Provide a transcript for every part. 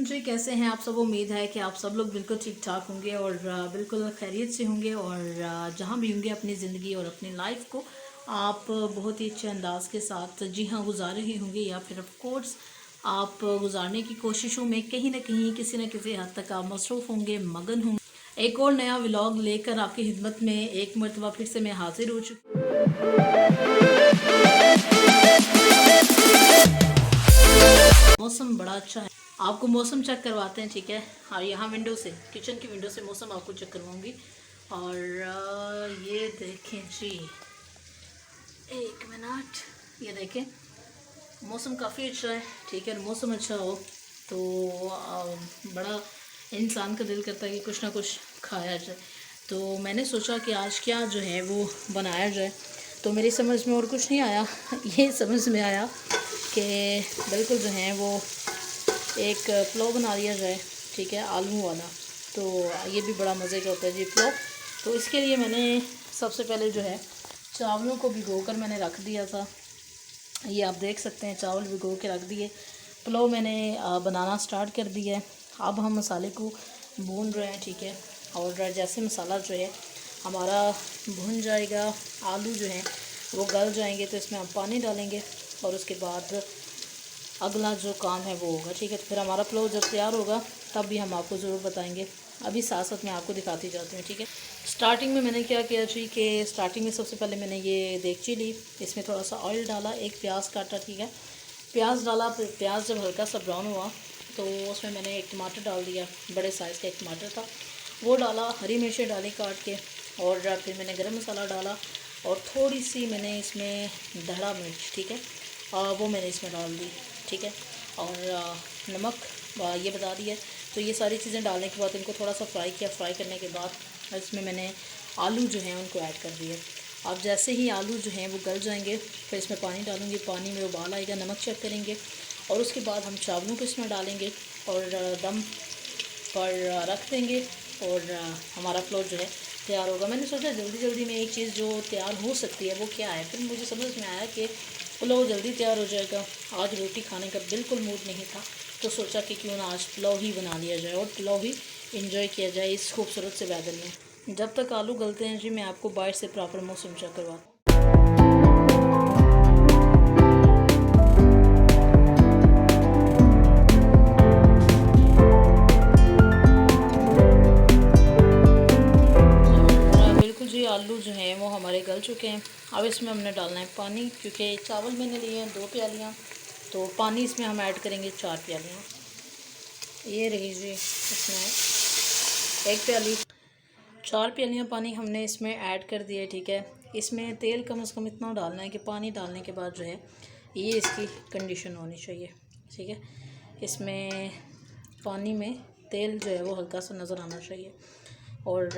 जी, कैसे हैं आप सब। उम्मीद है कि आप सब लोग बिल्कुल ठीक ठाक होंगे और बिल्कुल खैरियत से होंगे और जहाँ भी होंगे अपनी ज़िंदगी और अपनी लाइफ को आप बहुत ही अच्छे अंदाज के साथ जी हाँ गुजार रहे होंगे, या फिर ऑफ कोर्स आप गुजारने की कोशिशों में कहीं ना कहीं किसी न किसी हद तक आप मसरूफ़ होंगे, मगन होंगे। एक और नया व्लॉग लेकर आपकी खिदमत में एक मरतबा फिर से मैं हाजिर हो चुकी। मौसम बड़ा अच्छा है, आपको मौसम चेक करवाते हैं, ठीक है। हाँ, यहाँ विंडो से, किचन की विंडो से मौसम आपको चेक करवाऊंगी। और ये देखें जी, एक मिनट, ये देखें मौसम काफ़ी अच्छा है, ठीक है। मौसम अच्छा हो तो बड़ा इंसान का दिल करता है कि कुछ ना कुछ खाया जाए। तो मैंने सोचा कि आज क्या जो है वो बनाया जाए, तो मेरी समझ में और कुछ नहीं आया ये समझ में आया कि बिल्कुल जो है वो एक पुलाव बना दिया जाए, ठीक है, आलू वाला। तो ये भी बड़ा मज़े का होता है जी पुलाव। तो इसके लिए मैंने सबसे पहले जो है चावलों को भिगो कर मैंने रख दिया था। ये आप देख सकते हैं, चावल भिगो के रख दिए। पुलाव मैंने बनाना स्टार्ट कर दिया है। अब हम मसाले को भून रहे हैं, ठीक है। और जैसे मसाला जो है हमारा भुन जाएगा, आलू जो है वो गल जाएंगे, तो इसमें हम पानी डालेंगे और उसके बाद अगला जो काम है वो होगा, ठीक है। तो फिर हमारा पुलाव जब तैयार होगा तब भी हम आपको ज़रूर बताएंगे। अभी साथ साथ मैं आपको दिखाती जाती हूँ, ठीक है। स्टार्टिंग में मैंने क्या किया जी कि स्टार्टिंग में सबसे पहले मैंने ये देगची ली, इसमें थोड़ा सा ऑयल डाला, एक प्याज काटा, ठीक है। प्याज डाला, फिर प्याज जब हल्का सा ब्राउन हुआ तो उसमें मैंने एक टमाटर डाल दिया, बड़े साइज़ का एक टमाटर था वो डाला, हरी मिर्चें डाली काट के, और फिर मैंने गरम मसाला डाला और थोड़ी सी मैंने इसमें धड़ा मिर्च, ठीक है, वो मैंने इसमें डाल दी, ठीक है। और नमक ये बता दिया। तो ये सारी चीज़ें डालने के बाद इनको थोड़ा सा फ्राई किया। फ्राई करने के बाद इसमें मैंने आलू जो हैं उनको ऐड कर दिए। अब जैसे ही आलू जो हैं वो गल जाएंगे फिर इसमें पानी डालूँगी, पानी में उबाल आएगा, नमक चेक करेंगे और उसके बाद हम चावलों को इसमें डालेंगे और दम पर रख देंगे और हमारा पुलाव जो है तैयार होगा। मैंने सोचा जल्दी जल्दी में एक चीज़ जो तैयार हो सकती है वो क्या है, फिर मुझे समझ में आया कि पुलाव जल्दी तैयार हो जाएगा। आज रोटी खाने का बिल्कुल मूड नहीं था, तो सोचा कि क्यों ना आज पुलाव ही बना लिया जाए और पुलाव ही इंजॉय किया जाए इस खूबसूरत से वेदर में। जब तक आलू गलते हैं जी मैं आपको बाहर से प्रॉपर मौसम चेक करवाता हूँ। बिल्कुल जी, आलू जो हैं वो हमारे गल चुके हैं। अब इसमें हमने डालना है पानी, क्योंकि चावल मैंने लिए हैं 2 प्यालियाँ, तो पानी इसमें हम ऐड करेंगे 4 प्यालियाँ। ये रही जी, इसमें 1 प्याली, 4 प्यालियाँ पानी हमने इसमें ऐड कर दिया, ठीक है। इसमें तेल कम से कम इतना डालना है कि पानी डालने के बाद जो है ये इसकी कंडीशन होनी चाहिए, ठीक है। इसमें पानी में तेल जो है वो हल्का सा नज़र आना चाहिए और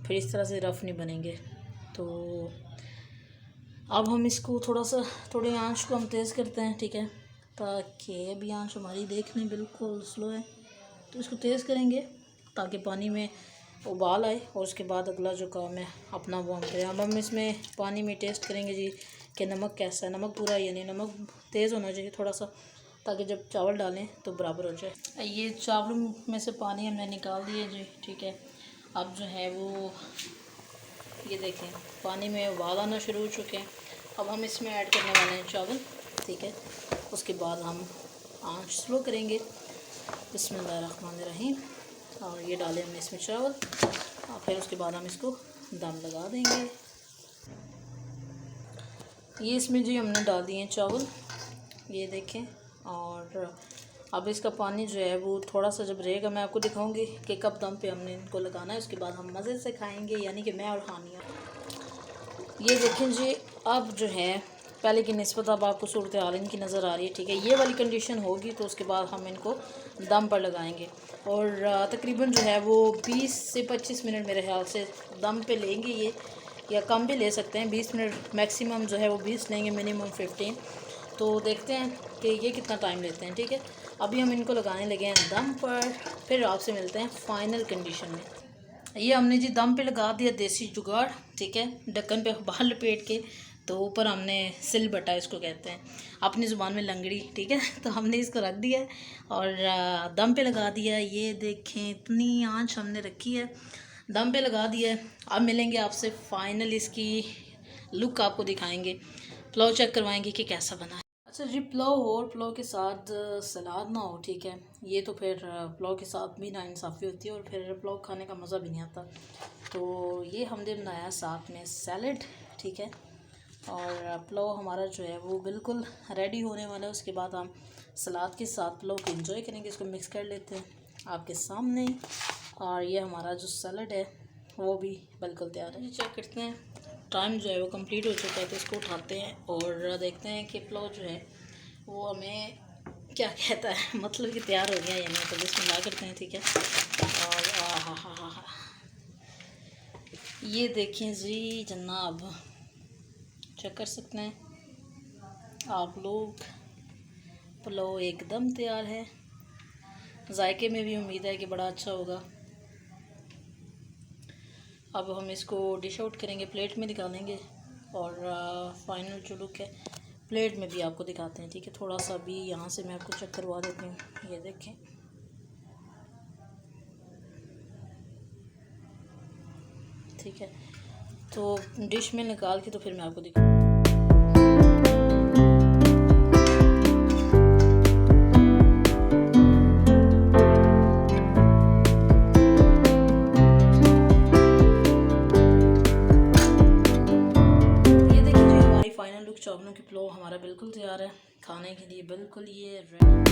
फिर इस तरह से रफ़ नहीं बनेंगे। तो अब हम इसको थोड़ी आंच को हम तेज़ करते हैं, ठीक है, ताकि अभी आंच हमारी देखने बिल्कुल स्लो है, तो इसको तेज़ करेंगे ताकि पानी में उबाल आए और उसके बाद अगला जो काम है अपना वो हम करें। अब हम इसमें पानी में टेस्ट करेंगे जी कि नमक कैसा है, नमक पूरा या नहीं। नमक तेज़ होना चाहिए थोड़ा सा, ताकि जब चावल डालें तो बराबर हो जाए। ये चावलों में से पानी हमने निकाल दिया जी, ठीक है। अब जो है वो ये देखें पानी में उबाल आना शुरू हो चुके हैं। अब हम इसमें ऐड करने वाले हैं चावल, ठीक है। उसके बाद हम आंच स्लो करेंगे, बिस्मिल्लाहिर्रहमानिर्रहीम, और ये डालें हमने इसमें चावल और फिर उसके बाद हम इसको दम लगा देंगे। ये इसमें जी हमने डाल दिए हैं चावल, ये देखें। और अब इसका पानी जो है वो थोड़ा सा जब रहेगा मैं आपको दिखाऊंगी कि कब दम पे हमने इनको लगाना है। उसके बाद हम मज़े से खाएंगे, यानी कि मैं और हानिया। ये देखें जी, अब जो है पहले की निस्बत अब आपको सूरत हाल इनकी नज़र आ रही है, ठीक है। ये वाली कंडीशन होगी तो उसके बाद हम इनको दम पर लगाएंगे और तकरीबन जो है वो 20 से 25 मिनट मेरे ख्याल से दम पे लेंगे ये, या कम भी ले सकते हैं। 20 मिनट मैक्सिमम जो है वो 20 लेंगे, मिनिमम 15। तो देखते हैं कि ये कितना टाइम लेते हैं, ठीक है। अभी हम इनको लगाने लगे हैं दम पर, फिर आपसे मिलते हैं फ़ाइनल कंडीशन में। ये हमने जी दम पे लगा दिया देसी जुगाड़, ठीक है। ढक्कन पे बाहर लपेट के तो ऊपर हमने सिल बटा इसको कहते हैं, अपनी ज़ुबान में लंगड़ी, ठीक है। तो हमने इसको रख दिया है और दम पे लगा दिया है। ये देखें, इतनी आंच हमने रखी है, दम पे लगा दिया है। अब मिलेंगे आपसे, फाइनल इसकी लुक आपको दिखाएंगे, पुलाव चेक करवाएंगे कि कैसा बना है। अच्छा जी, पुलाव हो और पुलाव के साथ सलाद ना हो, ठीक है, ये तो फिर पुलाव के साथ भी नाइंसाफ़ी होती है और फिर पुलाव खाने का मज़ा भी नहीं आता। तो ये हमने बनाया साथ में सैलड, ठीक है। और पुलाव हमारा जो है वो बिल्कुल रेडी होने वाला है। उसके बाद हम सलाद के साथ पुलाव को एंजॉय करेंगे। इसको मिक्स कर लेते हैं आपके सामने। और ये हमारा जो सैलड है वो भी बिल्कुल तैयार है। चेक करते हैं, टाइम जो है वो कंप्लीट हो चुका है। तो इसको उठाते हैं और देखते हैं कि पुलाव जो है वो हमें क्या कहता है, मतलब कि तैयार हो गया या नहीं। तो बिस्मिल्लाह करते हैं, ठीक है। और हा, ये देखें जी जनाब, चेक कर सकते हैं आप लोग, पुलाव एकदम तैयार है। जायके में भी उम्मीद है कि बड़ा अच्छा होगा। अब हम इसको डिश आउट करेंगे, प्लेट में निकालेंगे और फाइनल जो लुक है प्लेट में भी आपको दिखाते हैं, ठीक है। थोड़ा सा भी यहाँ से मैं आपको चेक करवा देती हूँ, ये देखें, ठीक है। तो डिश में निकाल के तो फिर मैं आपको दिखा, फाइनल लुक चावलों की पुलाव हमारा बिल्कुल तैयार है खाने के लिए, बिल्कुल ये रेडी।